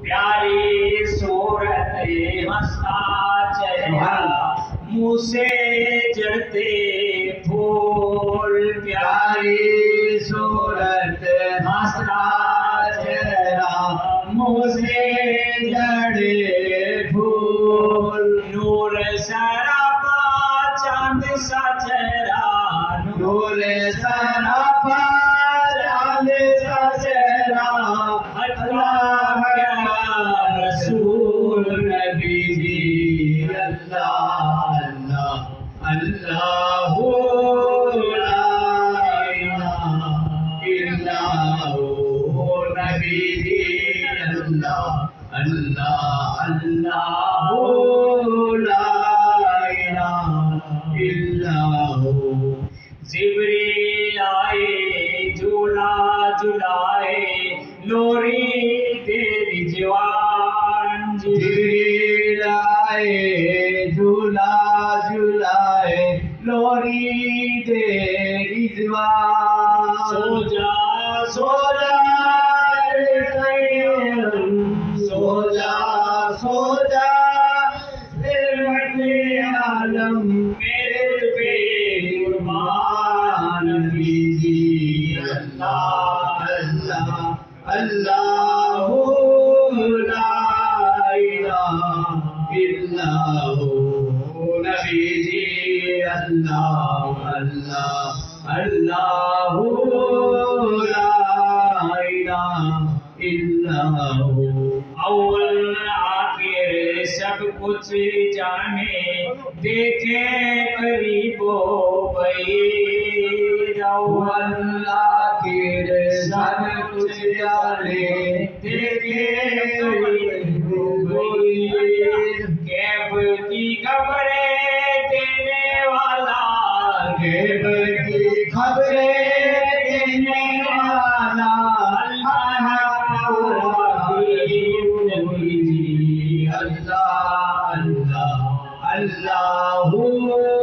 प्यारी सूरत हंसता चेहरा मुँह से झड़ते फूल प्यारी सूरत हंसता चेहरा मुँह से झड़े फूल नूर सरापा चांद सा चेहरा नूर सरापा चांद सा चेहरा अल्लाह प्यारा रसूल नबी जी अल्लाह अल्लाह अल्लाह ला इलाहा इल्लल्लाह नबी जी अल्लाह अल्लाह अल्लाह ला इलाहा इल्लल्लाह जिब्रील आए झूला झुलाए लोरी तेरी जवान जिब्रील आए झूला झुलाए लोरी तेरी जवान सो जा सो जा आलम मेरे पे कुर्बान कीजिए अल्लाह अल्लाह अल्लाह ला इलाहा इल्लल्लाह नबी जी अल्लाह अल्लाह अल्लाह ला इलाहा इल्लल्लाह अव्वल आखिर सब कुछ जाने देखे करीबो बईद अव्वल आखिर सब कुछ जाने देखे करीबो बईद गैब की खबरें देने वाला गैब की खबरें देने वाला अल्लाह अल्लाह अल्लाह